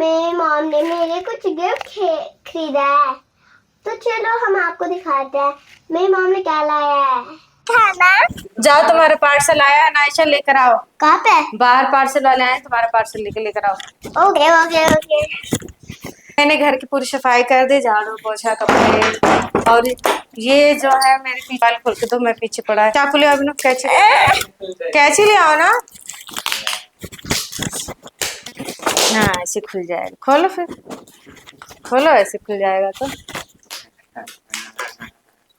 मेरी मॉम ने मेरे कुछ गिफ्ट खरीदा है, तो चलो हम आपको दिखाते हैं मेरी मॉम ने क्या लाया है। खाना जाओ, तुम्हारा पार्सल आया है, नाइशा लेकर आओ। कहाँ पे? बाहर पार्सल वाले आए, तुम्हारा पार्सल लेकर आओ। Okay okay okay. मैंने घर की पूरी सफाई कर दी, झाड़ू पोछा कपड़े, और ये जो है मेरे पीछे बाल खोल के दो, मैं पीछे पड़ा है। चाकू ले आओ, अभी कैची कैची ले आओ ना। हाँ, ऐसे खुल जाएगा, खोलो फिर, खोलो, ऐसे खुल जाएगा। तो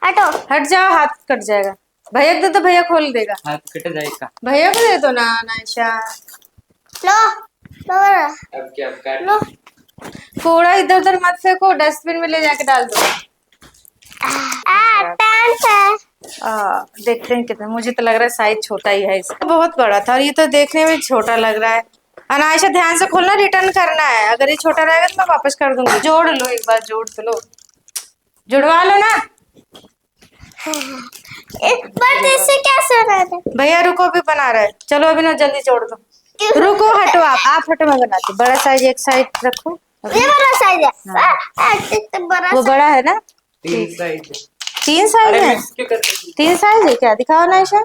हटो, हट जाओ, हाथ कट जाएगा। भैया दे तो भैया खोल देगा। हाथ कट जाएगा। भैया को दे दो ना नाइशा। लो लो अब क्या कर? लो। कूड़ा इधर उधर मत फेंको, डस्टबिन में ले जाके डाल दो। पैंट है। देखते हैं कितना, मुझे तो लग रहा है साइज छोटा ही है इसका, बहुत बड़ा था और ये तो देखने में छोटा लग रहा है। अनायशा ध्यान से खोलना, रिटर्न करना है। अगर ये छोटा रहेगा तो मैं वापस कर दूंगी। जोड़ लो, एक बार जोड़ तो लो, जुड़वा लो ना। पर इससे कैसे बना था? भैया रुको, भी बना रहा है। चलो अभी ना, जल्दी जोड़ दो। रुको, हटो, आप हटो, मैं बनाती। बड़ा साइज एक साइड रखो। ये बड़ा साइज है। तो बड़ा वो बड़ा है ना? तीन साइज। तीन साइज है? तीन साइज है क्या? दिखाओ नाइशा,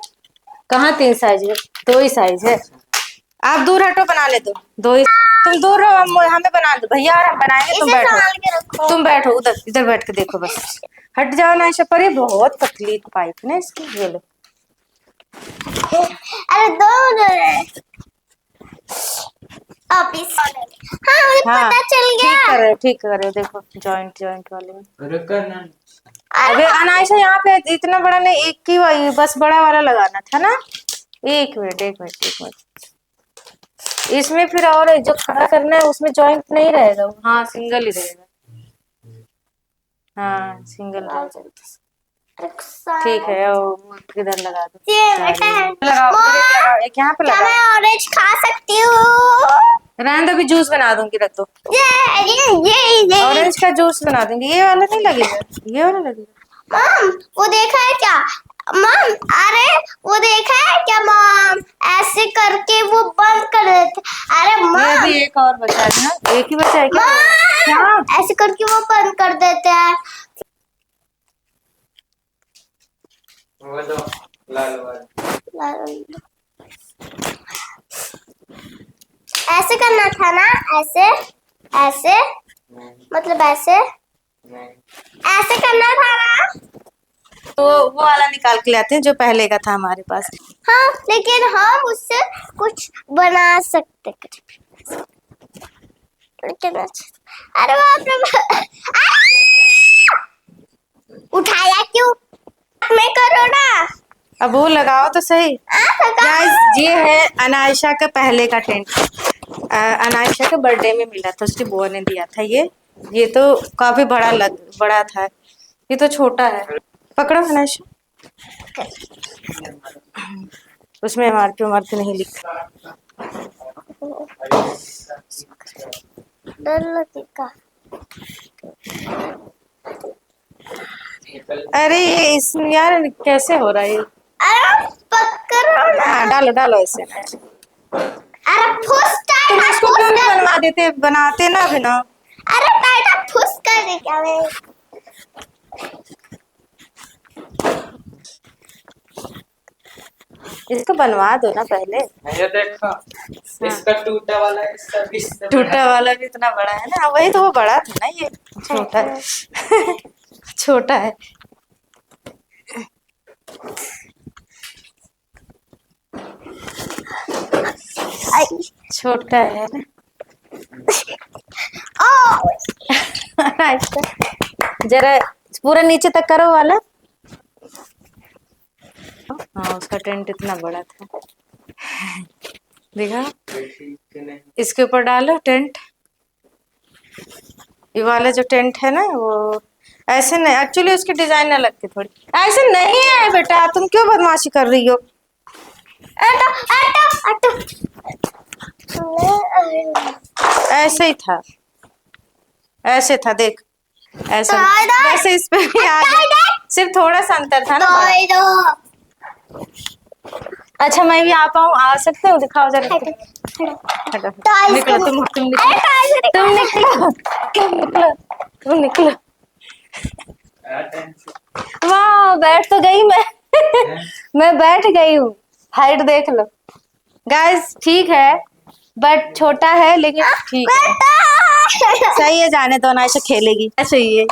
कहाँ तीन साइज है? दो ही साइज है। आप दूर हटो, बना ले दो ही। तुम दूर रहो, हमें बना दो। भैया और हम बनाएंगे, तुम बैठो। तुम बैठो उधर, इधर बैठ के देखो बस। हट जाओ नाइशा, पर ये बहुत पतली पाइप है ना इसकी। ये लो। अरे दो अब इस हाँ, मुझे पता चल गया। ठीक कर रहे हो, देखो जॉइंट वाले में। रुको ना। अबे अनायशा, यहाँ पे इतना बड़ा नहीं, एक ही वही बस बड़ा वाला लगाना था ना। एक मिनट। इसमें फिर और जो खड़ा करना है उसमें जॉइंट नहीं रहेगा। हाँ, सिंगल ही रहेगा। हाँ, सिंगल रहेगा। ठीक है, वो किधर लगा दो। लगाओ, एक यहाँ पे क्या लगा। मैं ऑरेंज खा सकती हूँ? रहने दो, अभी जूस बना दूंगी, रख दो। ये ऑरेंज का जूस बना दूंगी। ये वाला नहीं लगेगा, ये वाला लगेगा। मम, वो देखा है क्या? मम, अरे वो देखा है क्या मम? ऐसे करके वो बंद कर देते। अरे मम, ये भी एक और बचा है ना? एक ही बचा है क्या? मम, ऐसे करके वो बंद कर देते हैं। वो दो लाल वाला। ऐसे करना था ना, ऐसे ऐसे, मतलब ऐसे ऐसे करना था ना। तो वो वाला निकाल के लाते हैं जो पहले का था हमारे पास। हाँ, लेकिन हम उससे कुछ बना सकते। अरे बाप रे, उठाया क्यों? मैं करो ना। अब वो लगाओ तो सही। गाइस, ये है अनायशा का पहले का टेंट। अनायशा के बर्थडे में मिला था, उसकी बुआ ने दिया था। ये तो काफी बड़ा था। ये तो छोटा है। पकड़ो अनायशा, उसमें MRP नहीं लिखा। डर लगेगा। अरे ये इसमें यार कैसे हो रहा है ये? अरे पकड़ो ना। हाँ, डालो ऐसे। अरे फुसका तुम इसको क्यों नहीं बनवा देते? बनाते ना अभी ना। अरे टाइटा फुसका दे क्या मैं? इसको बनवा दो ना पहले। ये देखो, इसका टूटा वाला है, इसका भी टूटा वाला भी इतना बड़ा है ना। वही तो, वो बड़ा था ना, ये छोटा है। छोटा है। छोटा है ना। जरा पूरा नीचे तक करो वाला। हाँ, उसका टेंट इतना बड़ा था। देखा, इसके ऊपर डालो टेंट। ये वाला जो टेंट है ना, वो ऐसे नहीं, एक्चुअली उसकी डिजाइन अलग थी थोड़ी। ऐसे नहीं है बेटा, तुम क्यों बदमाशी कर रही हो? ऐसे ही था, ऐसे था, देख ऐसा। वैसे इस पे भी आ गया, सिर्फ थोड़ा सा अंतर था ना। अच्छा मैं भी आ पाऊँ, आ सकते हो? दिखाओ जरा। हटो, हटो, टॉयज निकलो को- तुम अरे निकलो, टॉयज को तुम दिखाओ। निकलो, तुम निकलो, तुम निकलो। वाह बैठ तो गई मैं। मैं बैठ गई हूँ। हाइट देख लो गाइस, ठीक है बट छोटा है लेकिन ठीक है, बेटा सही है। जाने दो, नाइशा खेलेगी, सही है।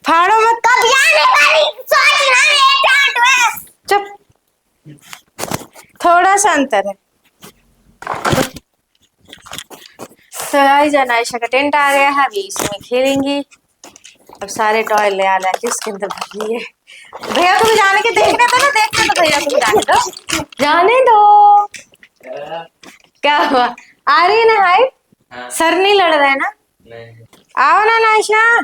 फाड़ो मत, कब जाने वाली सोच ना मेरे डांट में। चुप, थोड़ा सा अंतर है। तो गाइस नाइशा का टेंट आ गया है, अभी इसमें खेलेंगी। अब सारे टॉय ले आ के इसके अंदर भर लिए। भैया को भी जाने के देखने दो ना, देखने दो, भैया को भी जाने दो, जाने दो। क्या हुआ, आ रही है ना हाइट? हाँ। सर नहीं लड़ रहा है ना? नहीं। आओ ना नाइशा।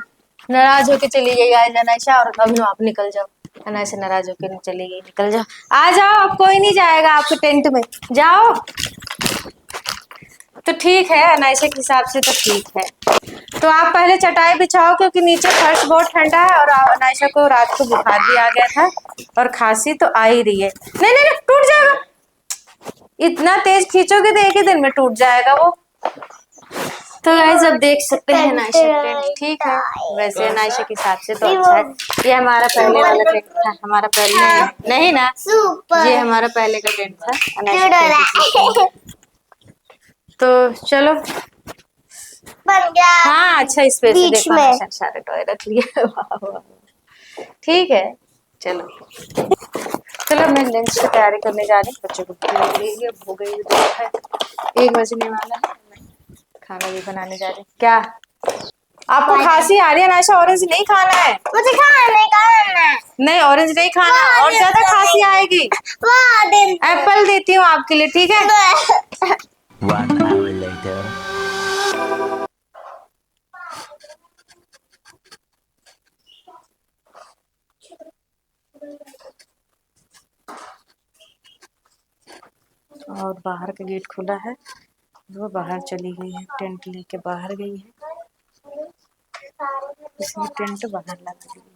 नाराज होके चली गई आज नाइशा, और अभी आप निकल जाओ। नाइशा नाराज होके चली गई, निकल जाओ, आ जाओ, अब कोई नहीं जाएगा आपके टेंट में, जाओ। तो ठीक है, नाइशा के हिसाब से तो ठीक है। तो आप पहले चटाई बिछाओ क्योंकि नीचे फर्श बहुत ठंडा है, और नाइशा को रात को बुखार भी आ गया था और खांसी तो आ ही रही है। नहीं नहीं नहीं, टूट जाएगा, इतना तेज खींचोगे तो एक ही दिन में टूट जाएगा वो। तो गाइस अब देख सकते हैं नाइशा का टेंट, ठीक है। वैसे नाइशा के हिसाब से तो अच्छा है। ये हमारा पहले वाला टेंट था, हमारा पहले नहीं ना, सुपर ये हमारा पहले का टेंट था। नाइशा चुड़ैल खेलती थी। तो चलो, बन गया हाँ अच्छा स्पेस है, बीच देखो में। नाइशा ने सारे टॉय रख लिए। वाह वाह, ठीक है। चलो चलो, मैं लंच की तैयारी करने जा रही हूँ, बच्चों को भूख लग रही है, हो गई है 1 बजने वाला है, खाना भी बनाने जा रही हूँ। क्या आपको खांसी आ रही है नाइशा? ऑरेंज नहीं खाना है, मुझे खाने का है। नहीं ऑरेंज नहीं खाना, और ज्यादा खांसी आएगी। वाह दिन एप्पल देती हूँ आपके लिए, ठीक है। 1 hour later. और बाहर का गेट खुला है, वो बाहर चली गई है, टेंट लेके बाहर गई है, इसलिए टेंट बाहर लगा दी है।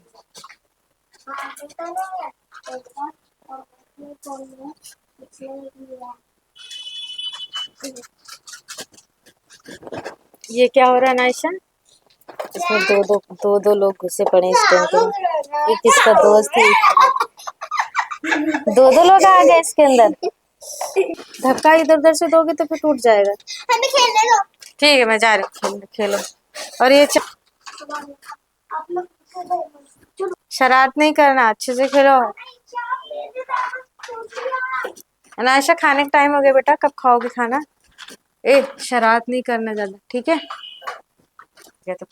ये क्या हो रहा है नाइशा? इसमें दो लोग घुसे पड़े इस टेंट में। एक इसका दोस्त है, दो लोग आ गए इसके अंदर। धक्का इधर उधर से दोगे तो फिर टूट जाएगा। हमें खेलने दो। ठीक है मैं जा रही हूँ, खेलो। और ये आप लोग शरारत नहीं करना, अच्छे से खेलो। नाइशा खाने का टाइम हो गया बेटा, कब खाओगे खाना? ए शरारत नहीं करना ज्यादा, ठीक है। तो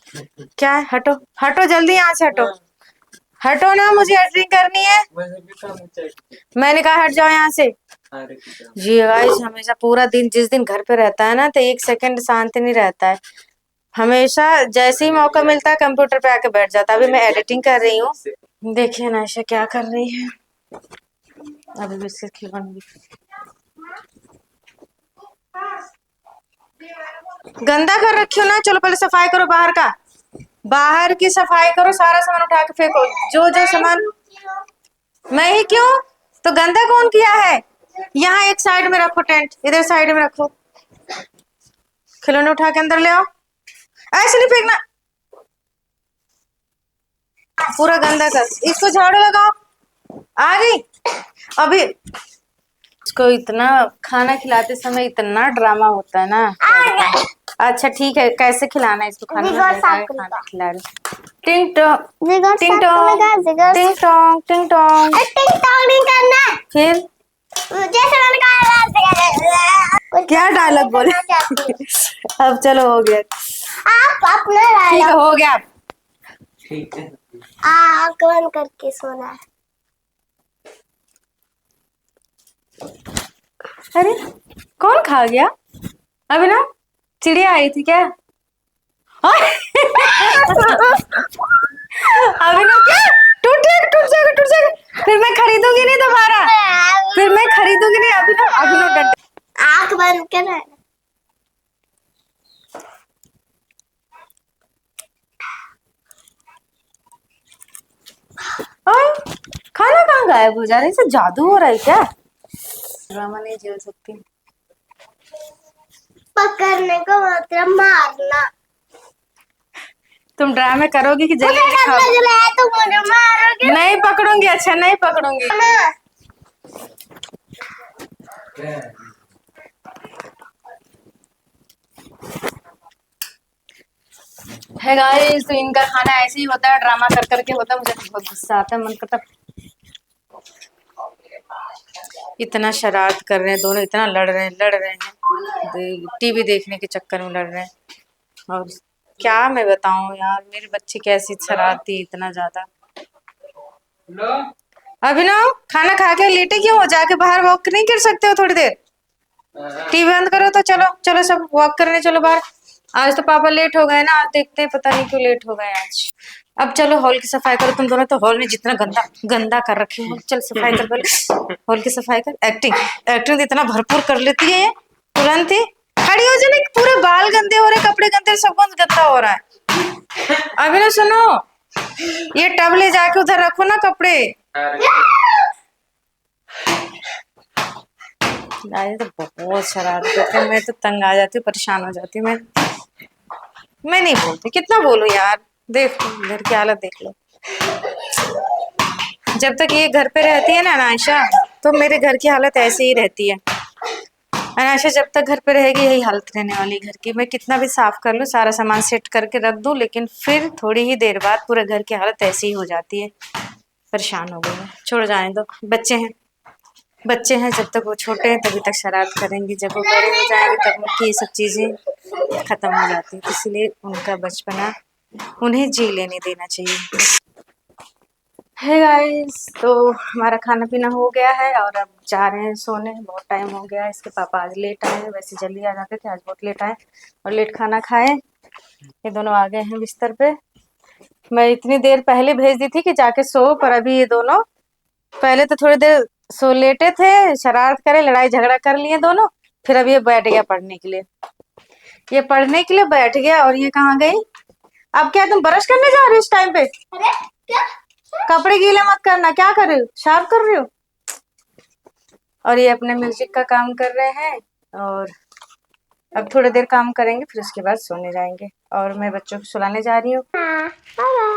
क्या है, हटो हटो जल्दी यहाँ से, हटो हटो ना, मुझे एडिटिंग करनी है। मैंने कहा हट जाओ यहाँ से। जी गाइस, हमेशा पूरा दिन जिस दिन घर पे रहता है ना, तो 1 सेकंड शांति नहीं रहता है, हमेशा जैसे ही मौका मिलता है कंप्यूटर पे आके बैठ जाता है। अभी मैं एडिटिंग कर रही हूँ, देखिए नाइशा क्या कर रही है। अभी बिस्किट खिलाऊंगी। गंदा कर रखी हो ना, चलो पहले सफाई करो बाहर का, बाहर की सफाई करो, सारा सामान उठा के फेंको, जो जो सामान। मैं ही क्यों, तो गंदा कौन किया है? यहाँ एक साइड में रखो, टेंट इधर साइड में रखो, खिलौने उठा के अंदर ले आओ, ऐसे नहीं फेंकना, पूरा गंदा कर, इसको झाड़ू लगाओ। आ गई अभी। इसको इतना खाना खिलाते समय इतना ड्रामा होता है ना। अच्छा ठीक है, कैसे खिलाना है इसको खाना? खाना खिला रही। टिंग टोंग टिंग टोंग टिंग टोंग टिंग टोंग। टिंग टोंग नहीं करना। फिर जैसे मैंने कहा क्या डायलॉग बोले? अब चलो हो गया, आप अपना ठीक है हो गया। ठीक है। आँख बंद करके सोना है। अरे कौन खा गया? अभी ना चिड़िया आई थी क्या? अभी ना क्या, टूट जाएगा टूट जाएगा टूट जाएगा, फिर मैं खरीदूंगी नहीं दोबारा, फिर मैं खरीदूंगी नहीं। अभी ना आँख बंद कर। खाना कहाँ गायब हो जा रही है? इसे जादू हो रहा है क्या? ड्रामा नहीं झेल सकती। पकड़ने का मतलब मारना। तुम ड्रामे करोगी कि मुझे जल्दी डर दिखाओगी? लग रहा है, तुम मुझे मारोगे नहीं पकड़ूंगी। अच्छा नहीं पकड़ूंगी। ना। है गाइस, तो इनका खाना ऐसे ही होता है, ड्रामा कर करके होता है। मुझे तो बहुत गुस्सा आता है, मन करता इतना शरारत कर रहे हैं दोनों, इतना लड़ रहे हैं टीवी देखने के चक्कर में लड़ रहे हैं। और क्या मैं बताऊं यार, मेरे बच्चे कैसी शरारती इतना ज्यादा। अभिनव, खाना खा के लेटे क्यों हो? जाके बाहर वॉक नहीं कर सकते हो थोड़ी देर? टीवी बंद करो तो चलो चलो सब वॉक करने चलो बाहर। आज तो पापा लेट हो गए ना, आज देखते हैं पता नहीं क्यों लेट हो गए आज। अब चलो हॉल की सफाई करो। तुम दोनों तो हॉल में जितना गंदा गंदा कर रखे हो, चल सफाई कर पहले। हॉल की सफाई कर। एक्टिंग एक्टिंग तो इतना भरपूर कर लेती है ये, तुरंत ही खड़ी हो जाने। पूरे बाल गंदे हो रहे, कपड़े गंदे, सब कुछ गंदा हो रहा है। अभी ना सुनो, ये टब ले जाके उधर रखो ना कपड़े। तो बहुत शरारत करते हैं, मैं तो तंग आ जाती हूँ, परेशान हो जाती हूँ मैं नहीं बोलती, कितना बोलूं यार। देख घर की हालत देख लो। जब तक ये घर पे रहती है ना अनायशा, तो मेरे घर की हालत ऐसे ही रहती है। अनायशा जब तक घर पे रहेगी यही हालत रहने वाली घर की। मैं कितना भी साफ कर लूँ, सारा सामान सेट करके रख दूँ, लेकिन फिर थोड़ी ही देर बाद पूरे घर की हालत ऐसी ही हो जाती है। परेशान हो गई मैं। छोड़ जाने दो, बच्चे हैं, जब तक वो छोटे हैं तभी तक शरारत करेंगी, जब वो बड़े हो जाएंगे तब उनकी ये सब चीजें खत्म हो जाती है। इसलिए उनका बचपना उन्हें जी लेने देना चाहिए। है गाइस, तो हमारा खाना पीना हो गया है और अब जा रहे हैं सोने। बहुत टाइम हो गया है। इसके पापा आज लेट आए, वैसे जल्दी आ जाते थे, आज बहुत लेट आए और लेट खाना खाए। ये दोनों आ गए हैं बिस्तर पे। मैं इतनी देर पहले भेज दी थी कि जाके सो, पर अभी ये दोनों पहले तो थोड़ी देर सो लेटे थे, शरारत करे, लड़ाई झगड़ा कर लिए दोनों। फिर अब ये बैठ गया पढ़ने के लिए। ये पढ़ने के लिए बैठ गया। और ये कहाँ गई? अब क्या तुम ब्रश करने जा रही हो इस टाइम पे? अरे क्या? कपड़े गीले मत करना। क्या कर रही हो? शार्प कर रही हो? और ये अपने म्यूजिक का काम कर रहे हैं। और अब थोड़ी देर काम करेंगे, फिर उसके बाद सोने जाएंगे। और मैं बच्चों को सुलाने जा रही हूँ। हाँ, बाय बाय।